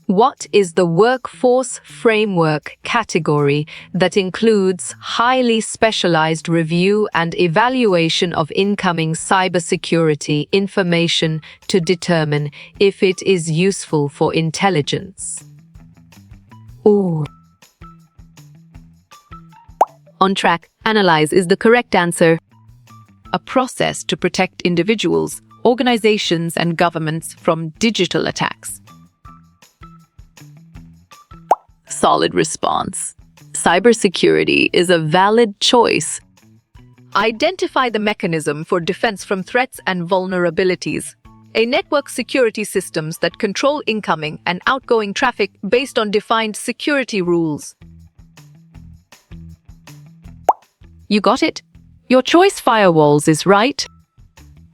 What is the workforce framework category that includes highly specialized review and evaluation of incoming cybersecurity information to determine if it is useful for intelligence? Ooh. On track, analyze is the correct answer. A process to protect individuals, organizations, and governments from digital attacks. Solid response. Cybersecurity is a valid choice. Identify the mechanism for defense from threats and vulnerabilities. A network security systems that control incoming and outgoing traffic based on defined security rules. You got it? Your choice firewalls is right.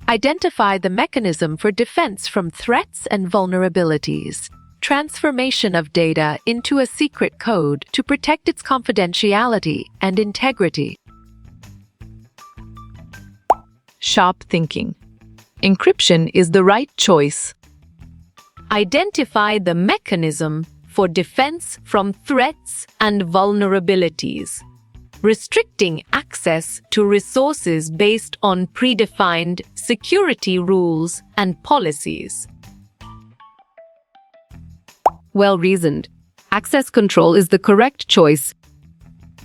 Identify the mechanism for defense from threats and vulnerabilities. Transformation of data into a secret code to protect its confidentiality and integrity. Sharp thinking. Encryption is the right choice. Identify the mechanism for defense from threats and vulnerabilities. Restricting access to resources based on predefined security rules and policies. Well reasoned. Access control is the correct choice.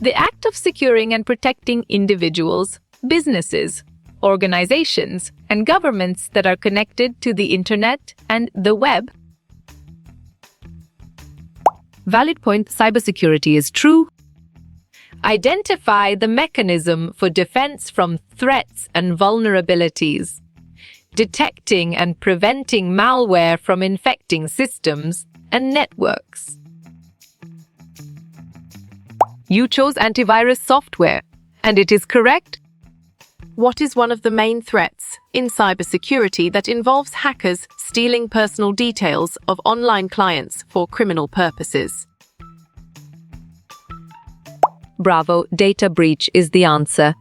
The act of securing and protecting individuals, businesses, organizations, and governments that are connected to the internet and the web. Valid point. Cybersecurity is true. Identify the mechanism for defense from threats and vulnerabilities. Detecting and preventing malware from infecting systems and networks. You chose antivirus software, and it is correct. What is one of the main threats in cybersecurity that involves hackers stealing personal details of online clients for criminal purposes? Bravo, data breach is the answer.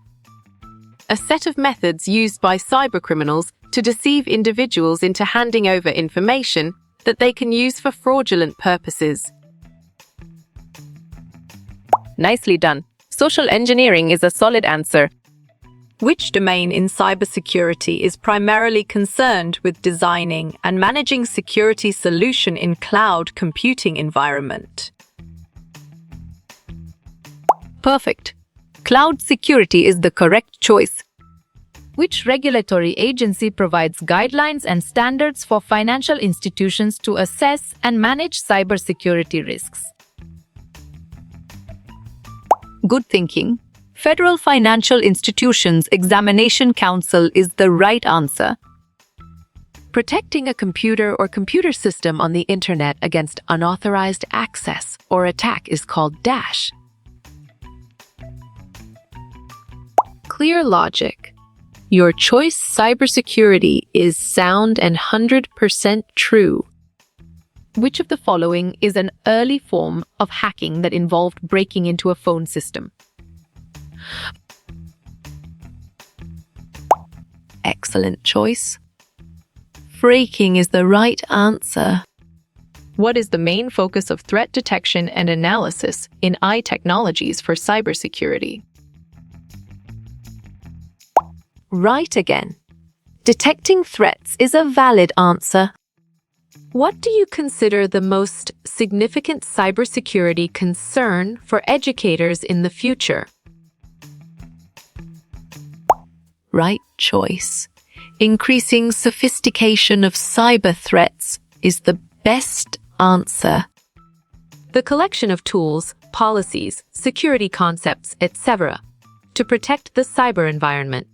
A set of methods used by cybercriminals to deceive individuals into handing over information that they can use for fraudulent purposes. Nicely done. Social engineering is a solid answer. Which domain in cybersecurity is primarily concerned with designing and managing security solution in cloud computing environment? Perfect. Cloud security is the correct choice. Which regulatory agency provides guidelines and standards for financial institutions to assess and manage cybersecurity risks? Good thinking. Federal Financial Institutions Examination Council is the right answer. Protecting a computer or computer system on the internet against unauthorized access or attack is called DASH. Clear logic. Your choice cybersecurity is sound and 100% true. Which of the following is an early form of hacking that involved breaking into a phone system? Excellent choice. Phreaking is the right answer. What is the main focus of threat detection and analysis in AI technologies for cybersecurity? Right again. Detecting threats is a valid answer. What do you consider the most significant cybersecurity concern for educators in the future? Right choice. Increasing sophistication of cyber threats is the best answer. The collection of tools, policies, security concepts, etc. to protect the cyber environment.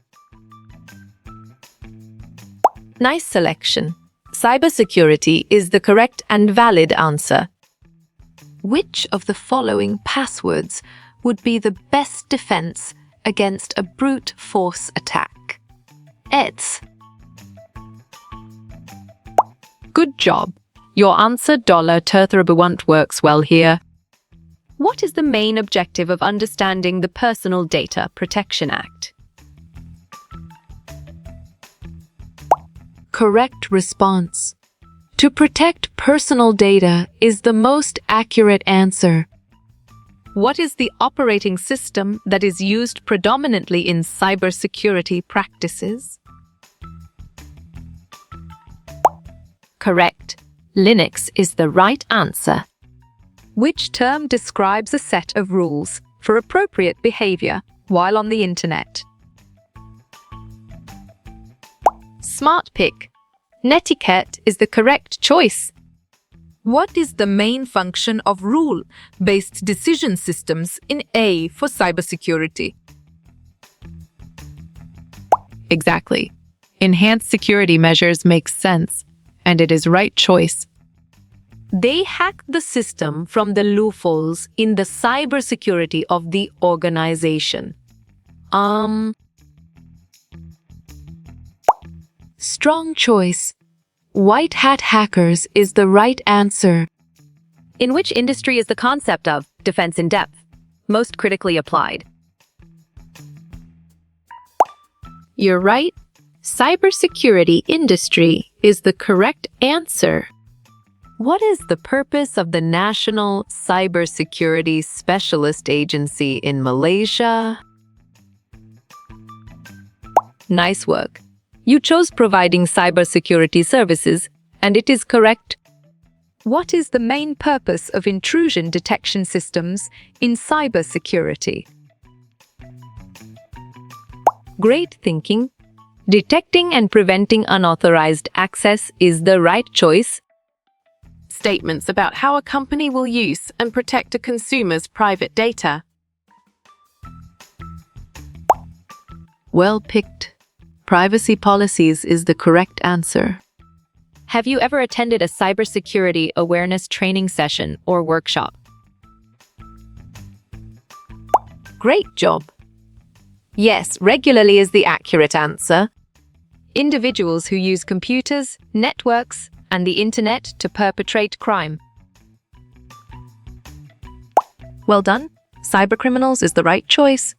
Nice selection. Cybersecurity is the correct and valid answer. Which of the following passwords would be the best defense against a brute force attack? It's. Good job. Your answer $terthrabuant works well here. What is the main objective of understanding the Personal Data Protection Act? Correct response. To protect personal data is the most accurate answer. What is the operating system that is used predominantly in cybersecurity practices? Correct. Linux is the right answer. Which term describes a set of rules for appropriate behavior while on the internet? Smart pick. Netiquette is the correct choice. What is the main function of rule-based decision systems in A for cybersecurity? Exactly. Enhanced security measures make sense, and it is right choice. They hack the system from the loopholes in the cybersecurity of the organization. Strong choice. White hat hackers is the right answer. In which industry is the concept of defense in depth most critically applied? You're right. Cybersecurity industry is the correct answer. What is the purpose of the National Cybersecurity Specialist Agency in Malaysia? Nice work. You chose providing cybersecurity services, and it is correct. What is the main purpose of intrusion detection systems in cybersecurity? Great thinking. Detecting and preventing unauthorized access is the right choice. Statements about how a company will use and protect a consumer's private data. Well picked. Privacy policies is the correct answer. Have you ever attended a cybersecurity awareness training session or workshop? Great job. Yes, regularly is the accurate answer. Individuals who use computers, networks, and the internet to perpetrate crime. Well done. Cybercriminals is the right choice.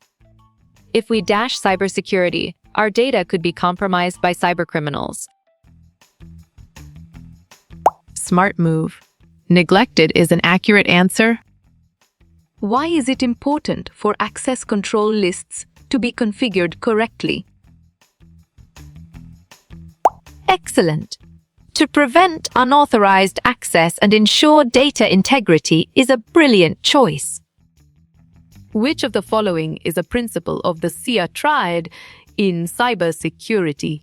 If we dash cybersecurity, our data could be compromised by cybercriminals. Smart move. Neglected is an accurate answer. Why is it important for access control lists to be configured correctly? Excellent. To prevent unauthorized access and ensure data integrity is a brilliant choice. Which of the following is a principle of the SIA triad in cybersecurity?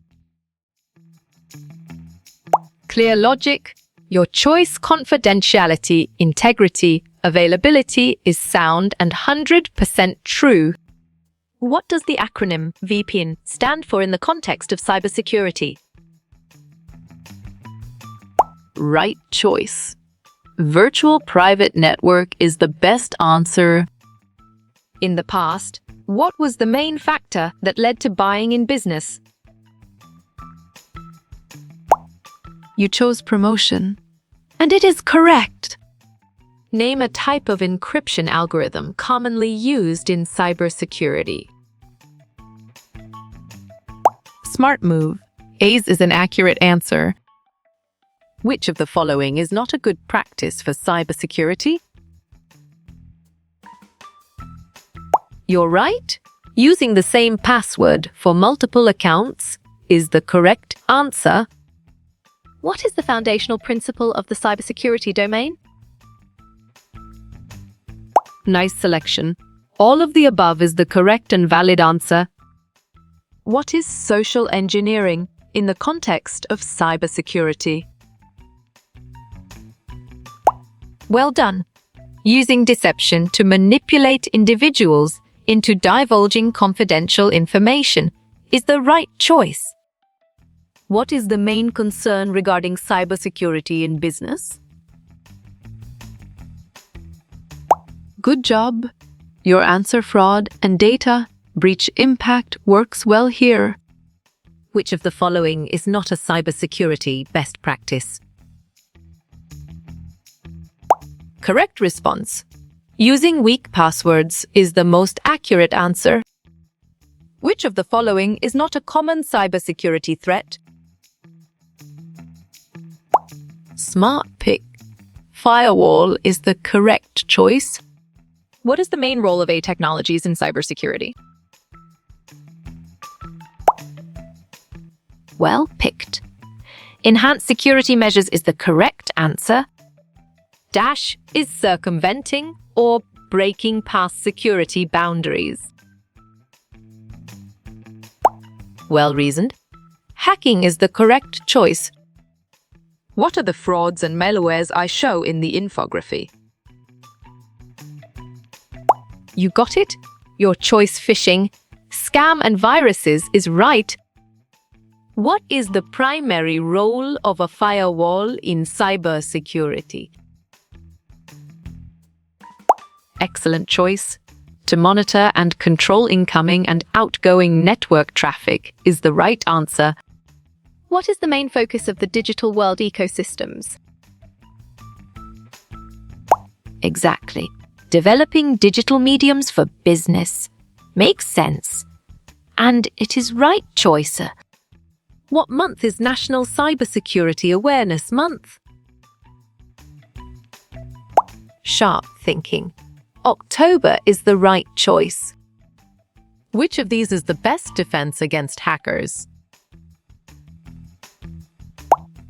Clear logic. Your choice, confidentiality, integrity, availability is sound and 100% true. What does the acronym VPN stand for in the context of cybersecurity? Right choice. Virtual private network is the best answer. In the past, what was the main factor that led to buying in business? You chose promotion, and it is correct. Name a type of encryption algorithm commonly used in cybersecurity. Smart move. A's is an accurate answer. Which of the following is not a good practice for cybersecurity? You're right. Using the same password for multiple accounts is the correct answer. What is the foundational principle of the cybersecurity domain? Nice selection. All of the above is the correct and valid answer. What is social engineering in the context of cybersecurity? Well done. Using deception to manipulate individuals into divulging confidential information is the right choice. What is the main concern regarding cybersecurity in business? Good job. Your answer fraud and data breach impact works well here. Which of the following is not a cybersecurity best practice? Correct response. Using weak passwords is the most accurate answer. Which of the following is not a common cybersecurity threat? Smart pick. Firewall is the correct choice. What is the main role of AI technologies in cybersecurity? Well picked. Enhanced security measures is the correct answer. Dash is circumventing or breaking past security boundaries. Well reasoned. Hacking is the correct choice. What are the frauds and malwares I show in the infography? You got it? Your choice phishing, scam and viruses is right. What is the primary role of a firewall in cybersecurity? Excellent choice. To monitor and control incoming and outgoing network traffic is the right answer. What is the main focus of the digital world ecosystems? Exactly. Developing digital mediums for business. Makes sense. And it is right choice. What month is National Cybersecurity Awareness Month? Sharp thinking. October is the right choice. Which of these is the best defense against hackers?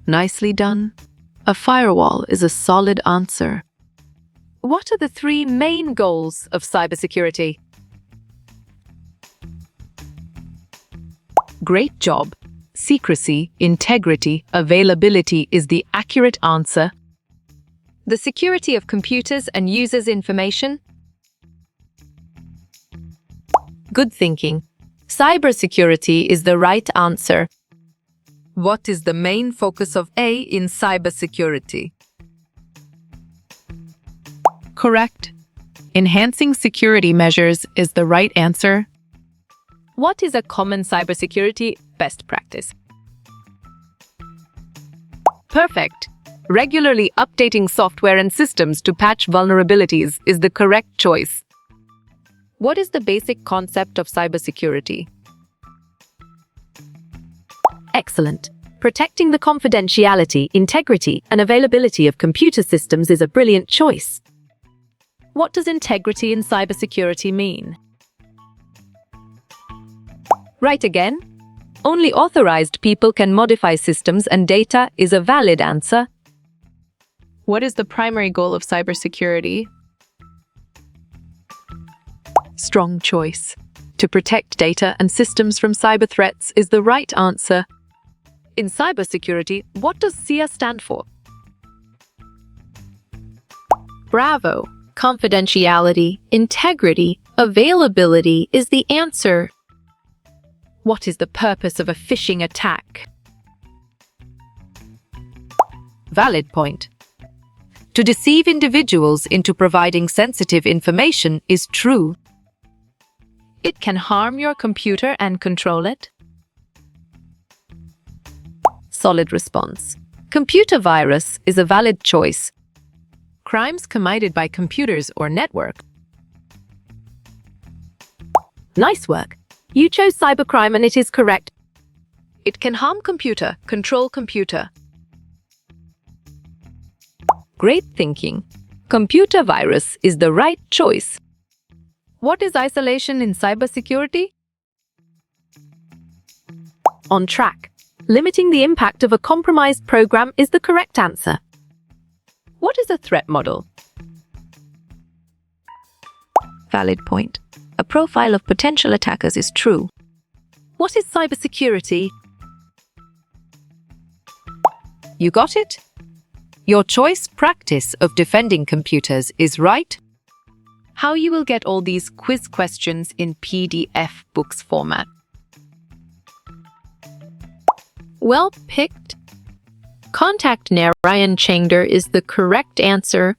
Nicely done. A firewall is a solid answer. What are the 3 main goals of cybersecurity? Great job. Secrecy, integrity, availability is the accurate answer. The security of computers and users' information? Good thinking. Cybersecurity is the right answer. What is the main focus of AI in cybersecurity? Correct. Enhancing security measures is the right answer. What is a common cybersecurity best practice? Perfect. Regularly updating software and systems to patch vulnerabilities is the correct choice. What is the basic concept of cybersecurity? Excellent. Protecting the confidentiality, integrity, and availability of computer systems is a brilliant choice. What does integrity in cybersecurity mean? Right again. Only authorized people can modify systems and data is a valid answer. What is the primary goal of cybersecurity? Strong choice. To protect data and systems from cyber threats is the right answer. In cybersecurity, what does CIA stand for? Bravo! Confidentiality, integrity, availability is the answer. What is the purpose of a phishing attack? Valid point. To deceive individuals into providing sensitive information is true. It can harm your computer and control it. Solid response. Computer virus is a valid choice. Crimes committed by computers or network. Nice work. You chose cybercrime and it is correct. It can harm computer, control computer. Great thinking. Computer virus is the right choice. What is isolation in cybersecurity? On track. Limiting the impact of a compromised program is the correct answer. What is a threat model? Valid point. A profile of potential attackers is true. What is cybersecurity? You got it? Your choice practice of defending computers is right. How you will get all these quiz questions in PDF books format. Well picked. Contact Narayan Chengder is the correct answer.